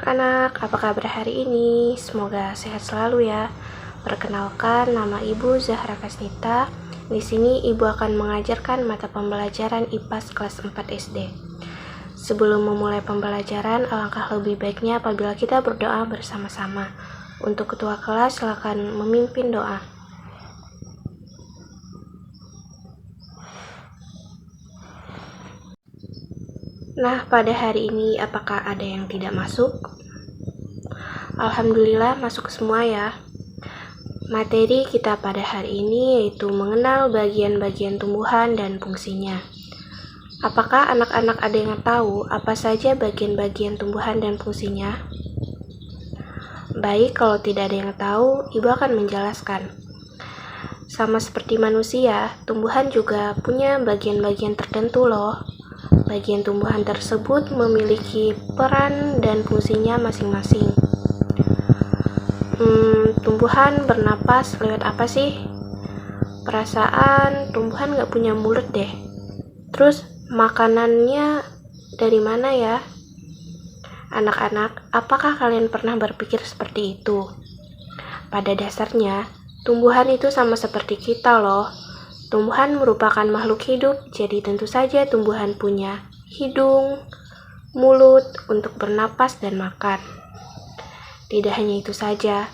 anak-anak, apa kabar hari ini? Semoga sehat selalu ya. Perkenalkan, nama Ibu Zahra Kasnita. Di sini Ibu akan mengajarkan mata pembelajaran IPAS kelas 4 SD. Sebelum memulai pembelajaran, alangkah lebih baiknya apabila kita berdoa bersama-sama. Untuk ketua kelas, silakan memimpin doa. Nah, pada hari ini apakah ada yang tidak masuk? Alhamdulillah masuk semua ya. Materi kita pada hari ini yaitu mengenal bagian-bagian tumbuhan dan fungsinya. Apakah anak-anak ada yang tahu apa saja bagian-bagian tumbuhan dan fungsinya? Baik, kalau tidak ada yang tahu, Ibu akan menjelaskan. Sama seperti manusia, tumbuhan juga punya bagian-bagian tertentu loh. Bagian tumbuhan tersebut memiliki peran dan fungsinya masing-masing. Tumbuhan bernapas lewat apa sih? Perasaan tumbuhan gak punya mulut deh. Terus makanannya dari mana ya? Anak-anak, apakah kalian pernah berpikir seperti itu? Pada dasarnya, tumbuhan itu sama seperti kita loh. Tumbuhan merupakan makhluk hidup, jadi tentu saja tumbuhan punya hidung, mulut untuk bernapas dan makan. Tidak hanya itu saja,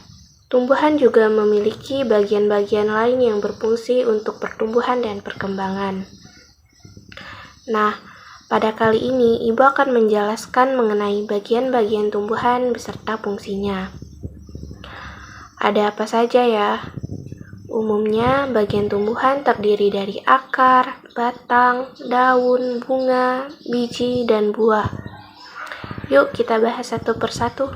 tumbuhan juga memiliki bagian-bagian lain yang berfungsi untuk pertumbuhan dan perkembangan. Nah, pada kali ini Ibu akan menjelaskan mengenai bagian-bagian tumbuhan beserta fungsinya. Ada apa saja ya? Umumnya, bagian tumbuhan terdiri dari akar, batang, daun, bunga, biji, dan buah. Yuk kita bahas satu persatu.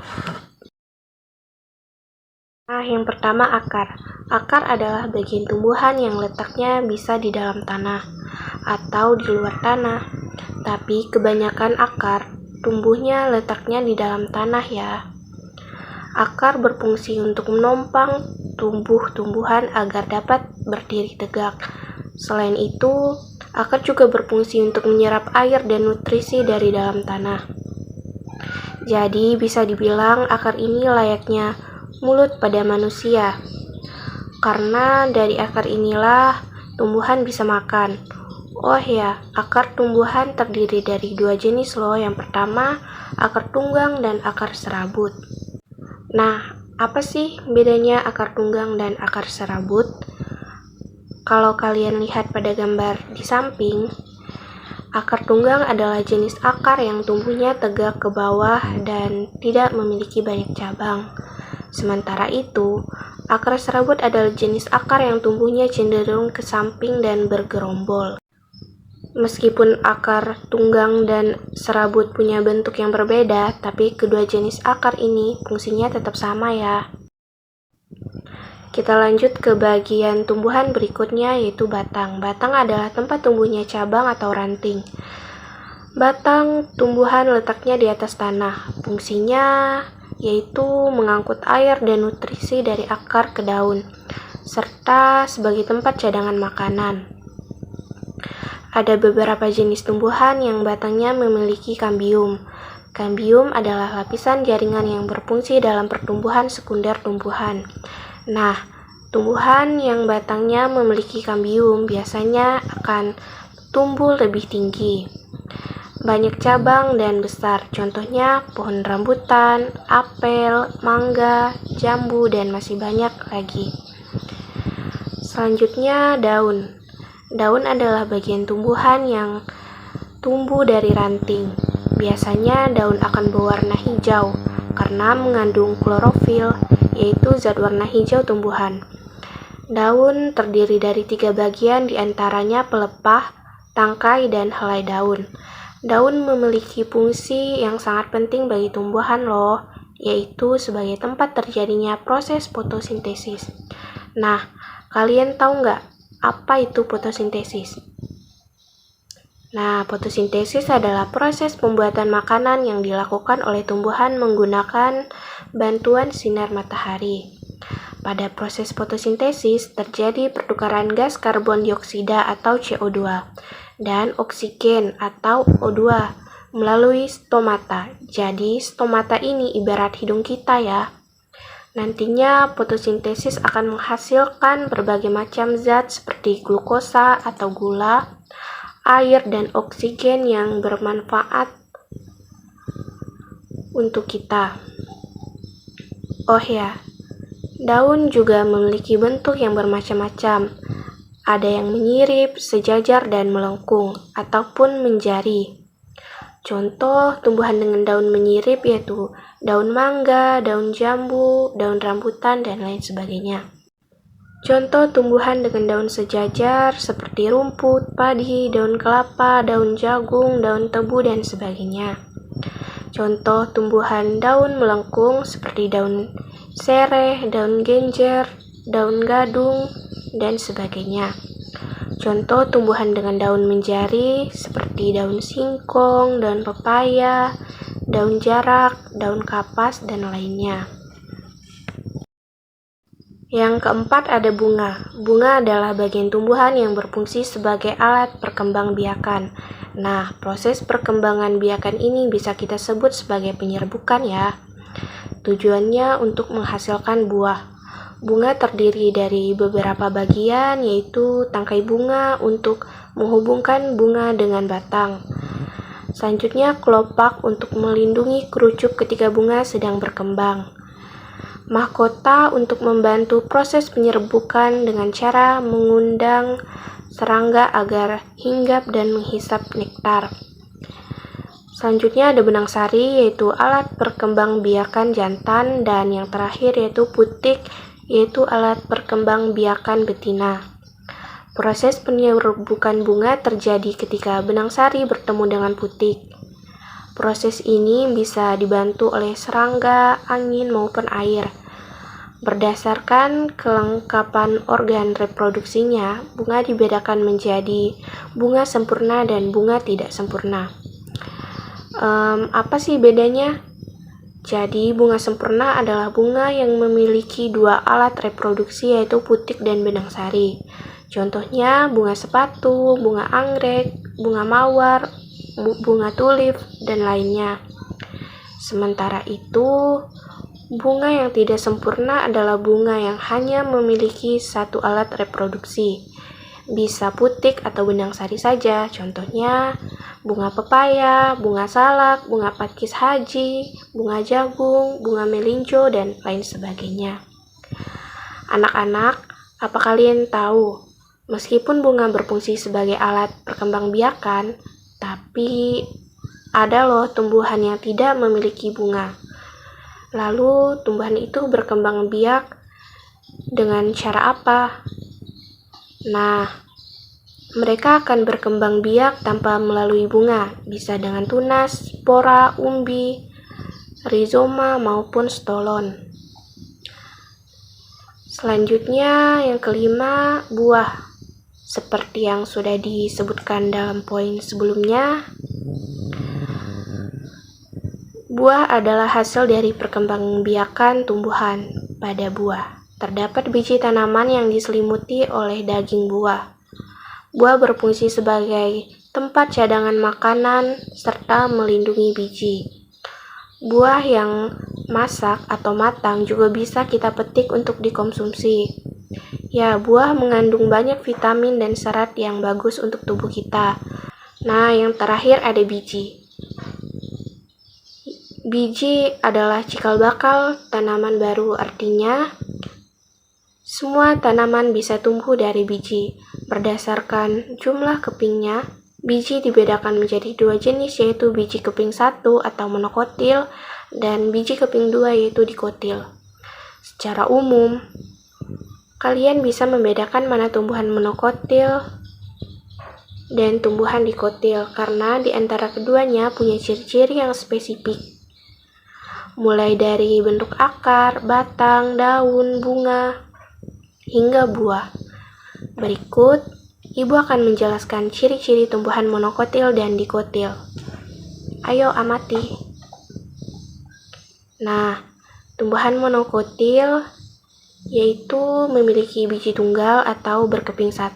Nah, yang pertama akar. Akar adalah bagian tumbuhan yang letaknya bisa di dalam tanah atau di luar tanah. Tapi kebanyakan akar tumbuhnya letaknya di dalam tanah ya. Akar berfungsi untuk menopang tumbuh-tumbuhan agar dapat berdiri tegak. Selain itu, akar juga berfungsi untuk menyerap air dan nutrisi dari dalam tanah. Jadi, bisa dibilang akar ini layaknya mulut pada manusia. Karena dari akar inilah tumbuhan bisa makan. Oh ya, akar tumbuhan terdiri dari dua jenis loh. Yang pertama, akar tunggang dan akar serabut. Nah, apa sih bedanya akar tunggang dan akar serabut? Kalau kalian lihat pada gambar di samping, akar tunggang adalah jenis akar yang tumbuhnya tegak ke bawah dan tidak memiliki banyak cabang. Sementara itu, akar serabut adalah jenis akar yang tumbuhnya cenderung ke samping dan bergerombol. Meskipun akar tunggang dan serabut punya bentuk yang berbeda, tapi kedua jenis akar ini fungsinya tetap sama ya. Kita lanjut ke bagian tumbuhan berikutnya yaitu batang. Batang adalah tempat tumbuhnya cabang atau ranting. Batang tumbuhan letaknya di atas tanah. Fungsinya yaitu mengangkut air dan nutrisi dari akar ke daun, serta sebagai tempat cadangan makanan. Ada beberapa jenis tumbuhan yang batangnya memiliki kambium. Kambium adalah lapisan jaringan yang berfungsi dalam pertumbuhan sekunder tumbuhan. Nah, tumbuhan yang batangnya memiliki kambium biasanya akan tumbuh lebih tinggi, banyak cabang dan besar. Contohnya pohon rambutan, apel, mangga, jambu, dan masih banyak lagi. Selanjutnya daun. Daun adalah bagian tumbuhan yang tumbuh dari ranting. Biasanya daun akan berwarna hijau karena mengandung klorofil, yaitu zat warna hijau tumbuhan. Daun terdiri dari 3 bagian, diantaranya pelepah, tangkai, dan helai daun. Daun memiliki fungsi yang sangat penting bagi tumbuhan loh, yaitu sebagai tempat terjadinya proses fotosintesis. Nah, kalian tahu nggak apa itu fotosintesis? Nah, fotosintesis adalah proses pembuatan makanan yang dilakukan oleh tumbuhan menggunakan bantuan sinar matahari. Pada proses fotosintesis terjadi pertukaran gas karbon dioksida atau CO2 dan oksigen atau O2 melalui stomata. Jadi stomata ini ibarat hidung kita ya. Nantinya fotosintesis akan menghasilkan berbagai macam zat seperti glukosa atau gula, air, dan oksigen yang bermanfaat untuk kita. Oh ya, daun juga memiliki bentuk yang bermacam-macam. Ada yang menyirip, sejajar, dan melengkung, ataupun menjari. Contoh tumbuhan dengan daun menyirip yaitu daun mangga, daun jambu, daun rambutan, dan lain sebagainya. Contoh tumbuhan dengan daun sejajar seperti rumput, padi, daun kelapa, daun jagung, daun tebu, dan sebagainya. Contoh tumbuhan daun melengkung seperti daun sereh, daun genjer, daun gadung, dan sebagainya. Contoh tumbuhan dengan daun menjari seperti daun singkong, daun pepaya, daun jarak, daun kapas, dan lainnya. Yang keempat ada bunga. Bunga adalah bagian tumbuhan yang berfungsi sebagai alat perkembangbiakan. Nah, proses perkembangan biakan ini bisa kita sebut sebagai penyerbukan ya. Tujuannya untuk menghasilkan buah. Bunga terdiri dari beberapa bagian, yaitu tangkai bunga untuk menghubungkan bunga dengan batang. Selanjutnya kelopak untuk melindungi kerucut ketika bunga sedang berkembang. Mahkota untuk membantu proses penyerbukan dengan cara mengundang serangga agar hinggap dan menghisap nektar. Selanjutnya ada benang sari, yaitu alat perkembangbiakan jantan, dan yang terakhir yaitu putik, yaitu alat perkembangbiakan betina. Proses penyerbukan bunga terjadi ketika benang sari bertemu dengan putik. Proses ini bisa dibantu oleh serangga, angin, maupun air. Berdasarkan kelengkapan organ reproduksinya, bunga dibedakan menjadi bunga sempurna dan bunga tidak sempurna. Apa sih bedanya? Jadi, bunga sempurna adalah bunga yang memiliki dua alat reproduksi, yaitu putik dan benang sari. Contohnya bunga sepatu, bunga anggrek, bunga mawar, bunga tulip, dan lainnya. Sementara itu, bunga yang tidak sempurna adalah bunga yang hanya memiliki satu alat reproduksi. Bisa putik atau benang sari saja. Contohnya bunga pepaya, bunga salak, bunga pakis haji, bunga jagung, bunga melinjo, dan lain sebagainya. Anak-anak, apa kalian tahu? Meskipun bunga berfungsi sebagai alat perkembangbiakan, tapi ada loh tumbuhan yang tidak memiliki bunga. Lalu tumbuhan itu berkembang biak dengan cara apa? Nah, mereka akan berkembang biak tanpa melalui bunga, bisa dengan tunas, spora, umbi, rizoma, maupun stolon. Selanjutnya yang kelima, buah. Seperti yang sudah disebutkan dalam poin sebelumnya, buah adalah hasil dari perkembangbiakan tumbuhan. Pada buah terdapat biji tanaman yang diselimuti oleh daging buah. Buah berfungsi sebagai tempat cadangan makanan serta melindungi biji. Buah yang masak atau matang juga bisa kita petik untuk dikonsumsi. Ya, buah mengandung banyak vitamin dan serat yang bagus untuk tubuh kita. Nah, yang terakhir ada biji. Biji adalah cikal bakal tanaman baru, artinya semua tanaman bisa tumbuh dari biji. Berdasarkan jumlah kepingnya, biji dibedakan menjadi dua jenis, yaitu biji keping 1 atau monokotil dan biji keping 2 yaitu dikotil. Secara umum, kalian bisa membedakan mana tumbuhan monokotil dan tumbuhan dikotil karena di antara keduanya punya ciri-ciri yang spesifik. Mulai dari bentuk akar, batang, daun, bunga, hingga buah. Berikut, Ibu akan menjelaskan ciri-ciri tumbuhan monokotil dan dikotil. Ayo amati. Nah, tumbuhan monokotil yaitu memiliki biji tunggal atau berkeping 1,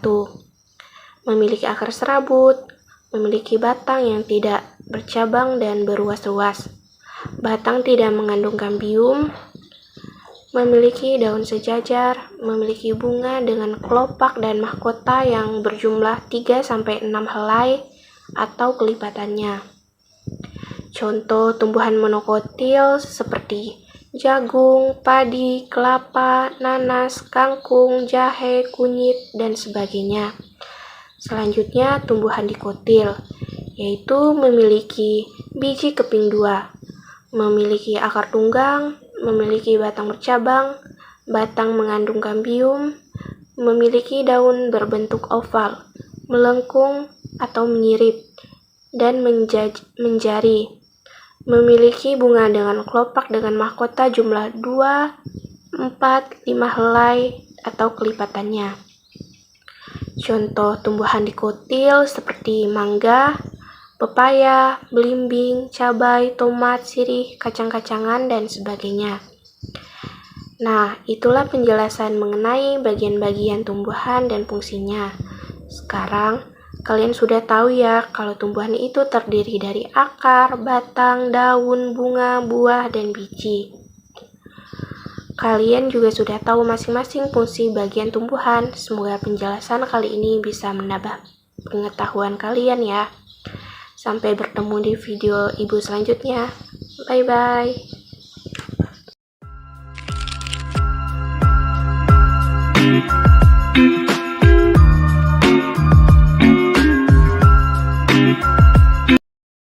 memiliki akar serabut, memiliki batang yang tidak bercabang dan berruas-ruas. Batang tidak mengandung kambium, memiliki daun sejajar, memiliki bunga dengan kelopak dan mahkota yang berjumlah 3-6 helai atau kelipatannya. Contoh tumbuhan monokotil seperti jagung, padi, kelapa, nanas, kangkung, jahe, kunyit, dan sebagainya. Selanjutnya tumbuhan dikotil, yaitu memiliki biji keping 2, memiliki akar tunggang, memiliki batang bercabang, batang mengandung kambium, memiliki daun berbentuk oval, melengkung atau menyirip, dan menjari. Memiliki bunga dengan kelopak dengan mahkota jumlah 2, 4, 5 helai atau kelipatannya. Contoh tumbuhan dikotil seperti mangga, pepaya, belimbing, cabai, tomat, sirih, kacang-kacangan, dan sebagainya. Nah, itulah penjelasan mengenai bagian-bagian tumbuhan dan fungsinya. Sekarang, kalian sudah tahu ya kalau tumbuhan itu terdiri dari akar, batang, daun, bunga, buah, dan biji. Kalian juga sudah tahu masing-masing fungsi bagian tumbuhan. Semoga penjelasan kali ini bisa menambah pengetahuan kalian ya. Sampai bertemu di video ibu selanjutnya. Bye-bye.